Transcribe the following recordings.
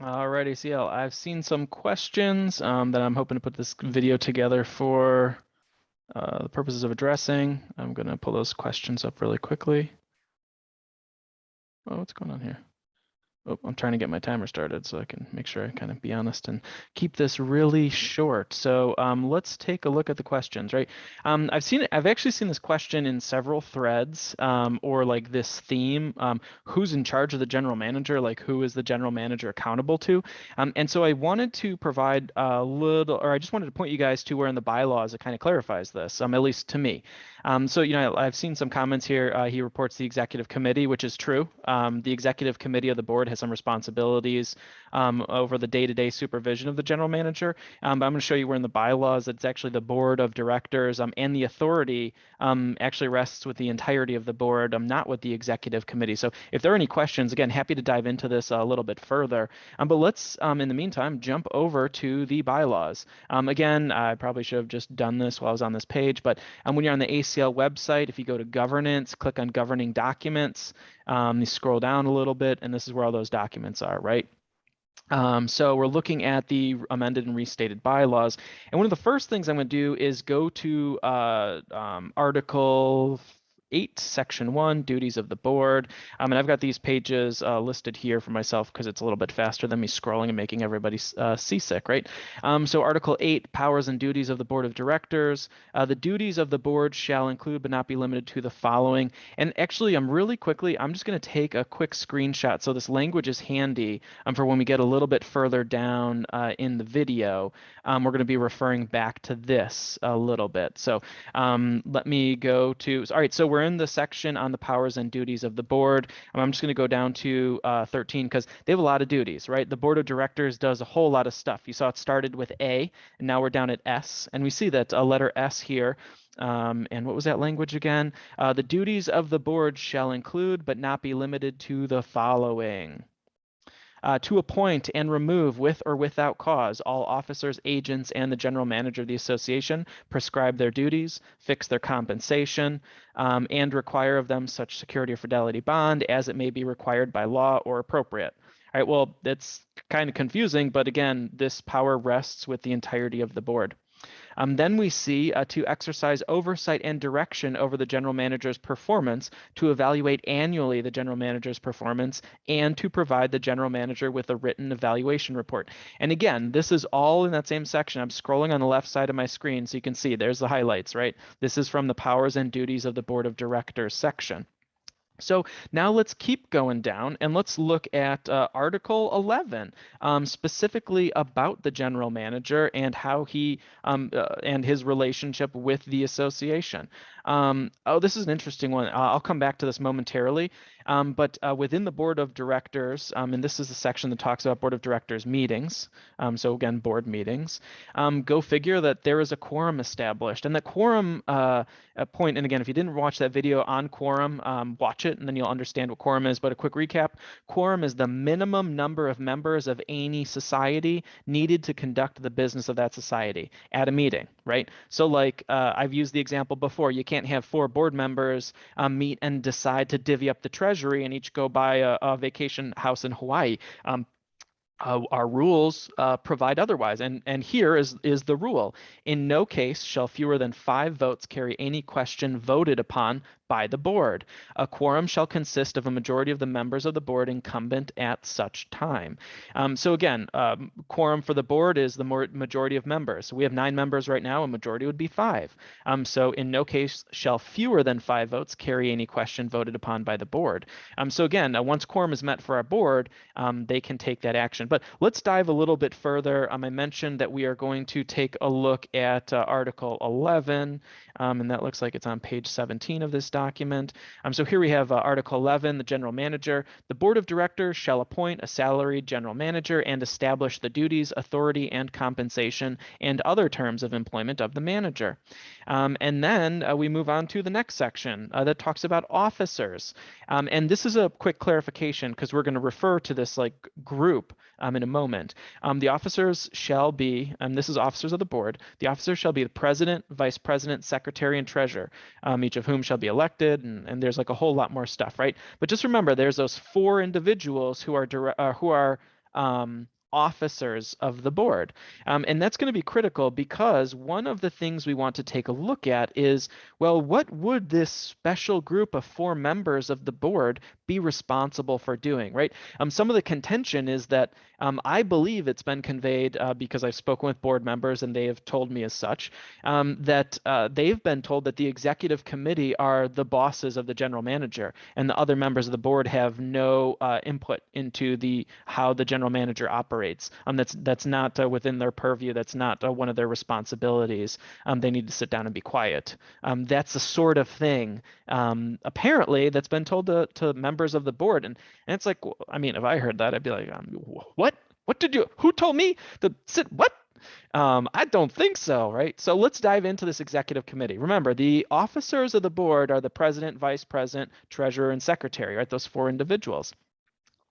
Alrighty, CL. I've seen some questions that I'm hoping to put this video together for the purposes of addressing. I'm going to pull those questions up really quickly. Oh, what's going on here? Oh, I'm trying to get my timer started so I can make sure I kind of be honest and keep this really short. So let's take a look at the questions, right? I've actually seen this question in several threads or like this theme. Who's in charge of the general manager? Like who is the general manager accountable to? And so I wanted to provide a little, or I just wanted to point you guys to where in the bylaws it kind of clarifies this, at least to me. So, I've seen some comments here. He reports the executive committee, which is true. The executive committee of the board has some responsibilities over the day-to-day supervision of the general manager. But I'm going to show you where in the bylaws it's actually the board of directors and the authority actually rests with the entirety of the board, not with the executive committee. So if there are any questions, again, happy to dive into this a little bit further. But let's, in the meantime, jump over to the bylaws. Again, I probably should have just done this while I was on this page, but when you're on the ACL website, if you go to governance, click on governing documents, you scroll down a little bit, and this is where all those documents are, right? So we're looking at the amended and restated bylaws. And one of the first things I'm going to do is go to Article 8, Section 1, Duties of the Board. And I've got these pages listed here for myself because it's a little bit faster than me scrolling and making everybody seasick, right? So Article 8, Powers and Duties of the Board of Directors. The duties of the board shall include but not be limited to the following. And actually, I'm just going to take a quick screenshot so this language is handy for when we get a little bit further down in the video. We're going to be referring back to this a little bit. So let me go to, all right, so we're in the section on the powers and duties of the board. I'm just going to go down to 13 because they have a lot of duties, right? The board of directors does a whole lot of stuff. You saw it started with A, and now we're down at S, and we see that a letter S here. And what was that language again? The duties of the board shall include but not be limited to the following. To appoint and remove with or without cause all officers, agents, and the general manager of the association, prescribe their duties, fix their compensation, and require of them such security or fidelity bond as it may be required by law or appropriate. All right, well, that's kind of confusing, but again, this power rests with the entirety of the board. Then we see to exercise oversight and direction over the general manager's performance, to evaluate annually the general manager's performance, and to provide the general manager with a written evaluation report. And again, this is all in that same section. I'm scrolling on the left side of my screen so you can see there's the highlights, right? This is from the powers and duties of the board of directors section. So now let's keep going down and let's look at Article 11, specifically about the general manager and how he and his relationship with the association. Oh, this is an interesting one. I'll come back to this momentarily. But within the board of directors, and this is the section that talks about board of directors meetings. So again, board meetings. Go figure that there is a quorum established, and the quorum point. And again, if you didn't watch that video on quorum, watch it, and then you'll understand what quorum is. But a quick recap: quorum is the minimum number of members of any society needed to conduct the business of that society at a meeting, right? So like I've used the example before, you can't have 4 board members meet and decide to divvy up the treasury and each go buy a vacation house in Hawaii. Our rules provide otherwise, and here is the rule: in no case shall fewer than 5 votes carry any question voted upon by the board. A quorum shall consist of a majority of the members of the board incumbent at such time. So again, quorum for the board is the majority of members. So we have 9 members right now. A majority would be 5. So in no case shall fewer than 5 votes carry any question voted upon by the board. So again, once quorum is met for our board, they can take that action. But let's dive a little bit further. I mentioned that we are going to take a look at Article 11, and that looks like it's on page 17 of this document. So here we have Article 11, the general manager. The board of directors shall appoint a salaried general manager and establish the duties, authority, and compensation and other terms of employment of the manager. And then we move on to the next section that talks about officers. And this is a quick clarification because we're going to refer to this like group in a moment. The officers shall be, and this is officers of the board, the officers shall be the president, vice president, secretary, and treasurer, each of whom shall be elected, and there's like a whole lot more stuff, right? But just remember, there's those 4 individuals who are officers of the board. And that's going to be critical because one of the things we want to take a look at is, well, what would this special group of 4 members of the board be responsible for doing, right? Some of the contention is that I believe it's been conveyed because I've spoken with board members and they have told me as such, that they've been told that the executive committee are the bosses of the general manager and the other members of the board have no input into how the general manager operates. That's not within their purview. That's not one of their responsibilities. They need to sit down and be quiet. That's the sort of thing apparently that's been told to members of the board. And it's like, I mean, if I heard that, I'd be like, what? Who told me to sit? What? I don't think so, right? So let's dive into this executive committee. Remember, the officers of the board are the president, vice president, treasurer, and secretary, right? Those 4 individuals.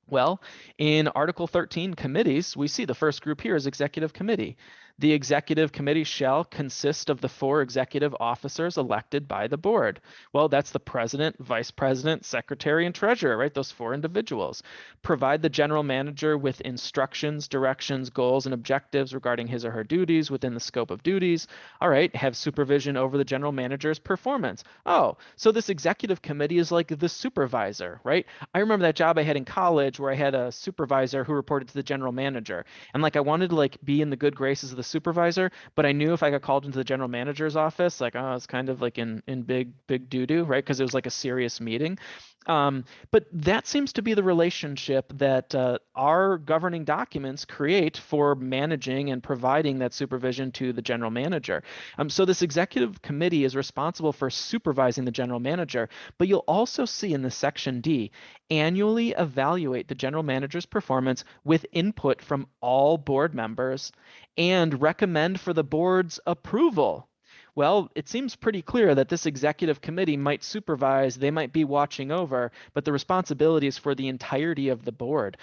Well, in Article 13, committees, we see the first group here is executive committee. The executive committee shall consist of the 4 executive officers elected by the board. Well, that's the president, vice president, secretary, and treasurer, right? Those 4 individuals. Provide the general manager with instructions, directions, goals, and objectives regarding his or her duties within the scope of duties. All right, have supervision over the general manager's performance. Oh, so this executive committee is like the supervisor, right? I remember that job I had in college where I had a supervisor who reported to the general manager. And like I wanted to like be in the good graces of the supervisor, but I knew if I got called into the general manager's office, like, oh, it's kind of like in big doo-doo, right? Because it was like a serious meeting. But that seems to be the relationship that our governing documents create for managing and providing that supervision to the general manager. So this executive committee is responsible for supervising the general manager, but you'll also see in the section D, annually evaluate the general manager's performance with input from all board members and recommend for the board's approval. Well, it seems pretty clear that this executive committee might supervise, they might be watching over, but the responsibility is for the entirety of the board.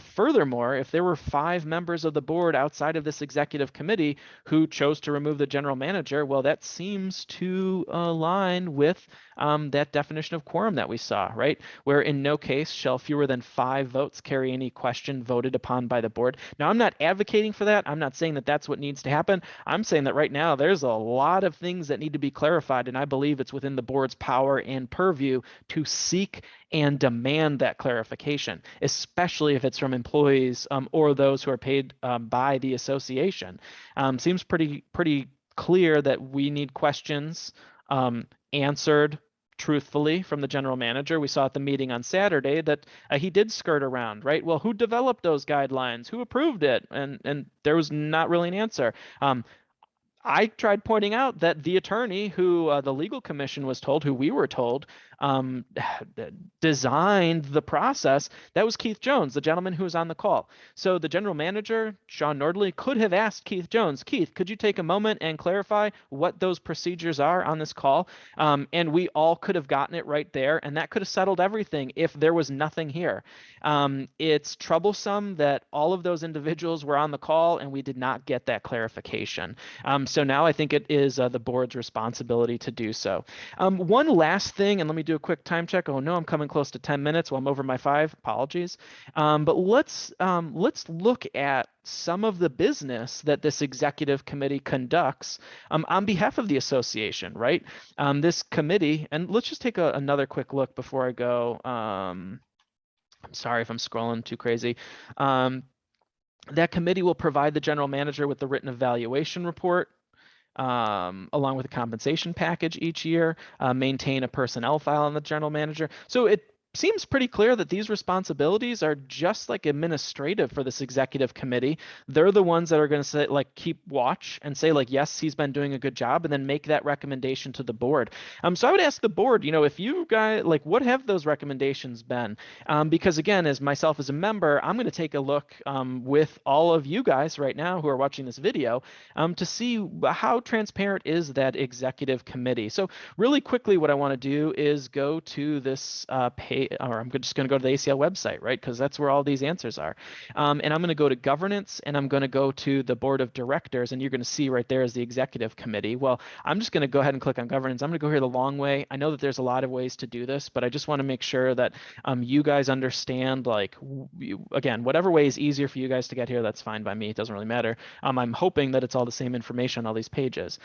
Furthermore, if there were 5 members of the board outside of this executive committee who chose to remove the general manager, well, that seems to align with that definition of quorum that we saw, right? Where in no case shall fewer than 5 votes carry any question voted upon by the board. Now, I'm not advocating for that. I'm not saying that that's what needs to happen. I'm saying that right now there's a lot of things that need to be clarified, and I believe it's within the board's power and purview to seek and demand that clarification, especially if it's from employees or those who are paid by the association. Seems pretty clear that we need questions answered truthfully from the general manager. We saw at the meeting on Saturday that he did skirt around, right? Well, who developed those guidelines? Who approved it? And there was not really an answer. I tried pointing out that the attorney who the legal commission was told, who we were told, designed the process, that was Keith Jones, the gentleman who was on the call. So the general manager, Sean Nordley, could have asked Keith Jones, Keith, could you take a moment and clarify what those procedures are on this call? And we all could have gotten it right there, and that could have settled everything if there was nothing here. It's troublesome that all of those individuals were on the call and we did not get that clarification. So now I think it is the board's responsibility to do so. One last thing, and let me do a quick time check. Oh no, I'm coming close to 10 minutes. Well, I'm over my 5. Apologies. But let's look at some of the business that this executive committee conducts on behalf of the association, right? This committee, and let's just take another quick look before I go. I'm sorry if I'm scrolling too crazy. That committee will provide the general manager with the written evaluation report, along with a compensation package each year, maintain a personnel file on the general manager. So it seems pretty clear that these responsibilities are just like administrative for this executive committee. They're the ones that are going to say, like, keep watch and say, like, yes, he's been doing a good job, and then make that recommendation to the board. So I would ask the board, if you guys, like, what have those recommendations been? Because again, as myself as a member, I'm going to take a look with all of you guys right now who are watching this video to see how transparent is that executive committee. So really quickly, what I want to do is go to this page or I'm just going to go to the ACL website, right? Because that's where all these answers are. And I'm going to go to governance, and I'm going to go to the board of directors, and you're going to see right there is the executive committee. Well, I'm just going to go ahead and click on governance. I'm going to go here the long way. I know that there's a lot of ways to do this, but I just want to make sure that you guys understand, like, again, whatever way is easier for you guys to get here, that's fine by me. It doesn't really matter. I'm hoping that it's all the same information on all these pages.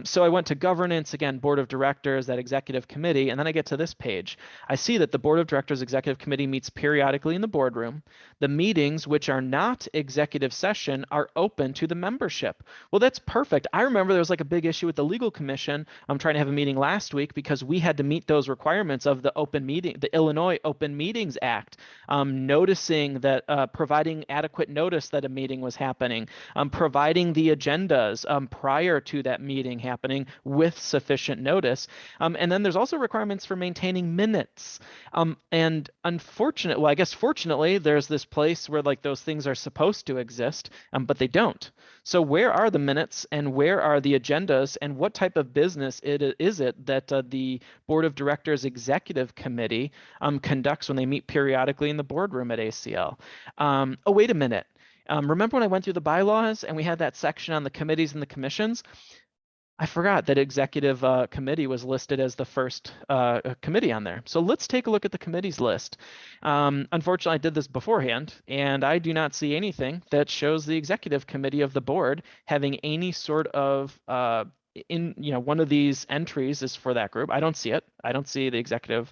So I went to governance, again, board of directors, that executive committee, and then I get to this page. I see that the board of directors executive committee meets periodically in the boardroom. The meetings, which are not executive session, are open to the membership. Well, that's perfect. I remember there was like a big issue with the legal commission. I'm trying to have a meeting last week because we had to meet those requirements of the open meeting, the Illinois Open Meetings Act, noticing that providing adequate notice that a meeting was happening, providing the agendas prior to that meeting happening with sufficient notice. And then there's also requirements for maintaining minutes. And unfortunately, well, I guess fortunately, there's this place where like those things are supposed to exist, but they don't. So where are the minutes and where are the agendas and what type of business is it that the board of directors executive committee conducts when they meet periodically in the boardroom at ACL? Oh, wait a minute. Remember when I went through the bylaws and we had that section on the committees and the commissions? I forgot that executive committee was listed as the first committee on there. So let's take a look at the committees list. Unfortunately, I did this beforehand, and I do not see anything that shows the executive committee of the board having any sort of one of these entries is for that group. I don't see it. I don't see the executive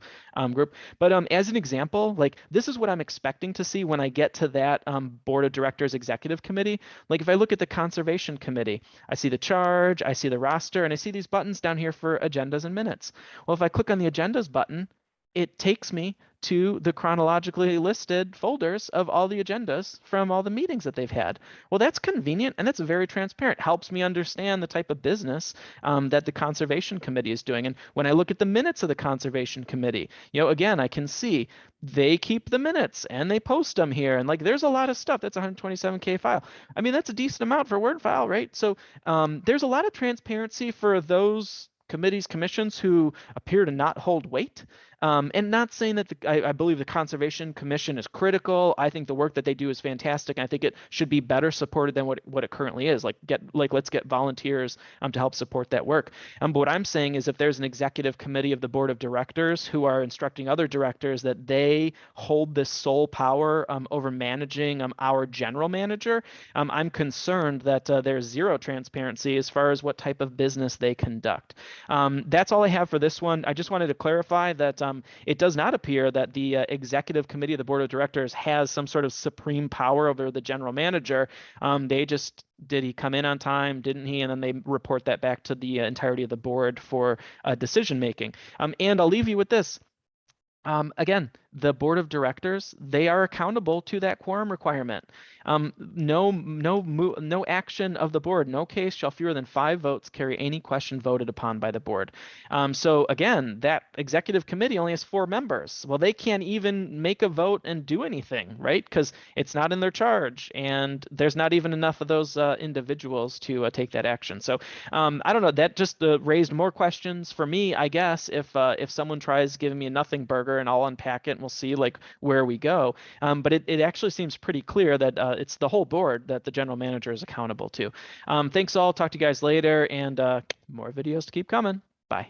group. But as an example, like this is what I'm expecting to see when I get to that board of directors executive committee. Like if I look at the conservation committee, I see the charge, I see the roster, and I see these buttons down here for agendas and minutes. Well, if I click on the agendas button, it takes me to the chronologically listed folders of all the agendas from all the meetings that they've had. Well, that's convenient and that's very transparent. Helps me understand the type of business that the conservation committee is doing. And when I look at the minutes of the conservation committee, again, I can see they keep the minutes and they post them here. And like, there's a lot of stuff. That's 127K file. I mean, that's a decent amount for a Word file, right? So there's a lot of transparency for those committees, commissions who appear to not hold weight. And not saying that I believe the Conservation Commission is critical. I think the work that they do is fantastic. And I think it should be better supported than what it currently is. Let's get volunteers to help support that work. But what I'm saying is if there's an executive committee of the board of directors who are instructing other directors that they hold this sole power over managing our general manager, I'm concerned that there's zero transparency as far as what type of business they conduct. That's all I have for this one. I just wanted to clarify that it does not appear that the executive committee of the board of directors has some sort of supreme power over the general manager. They just, did he come in on time? Didn't he? And then they report that back to the entirety of the board for decision making. And I'll leave you with this. Again, the board of directors, they are accountable to that quorum requirement. No action of the board, no case shall fewer than 5 votes carry any question voted upon by the board. So again, that executive committee only has 4 members. Well, they can't even make a vote and do anything, right? Because it's not in their charge, and there's not even enough of those individuals to take that action. So I don't know. That just raised more questions for me, I guess. If someone tries giving me a nothing burger, and I'll unpack it and we'll see like where we go. But it actually seems pretty clear that it's the whole board that the general manager is accountable to. Thanks all. Talk to you guys later, and more videos to keep coming. Bye.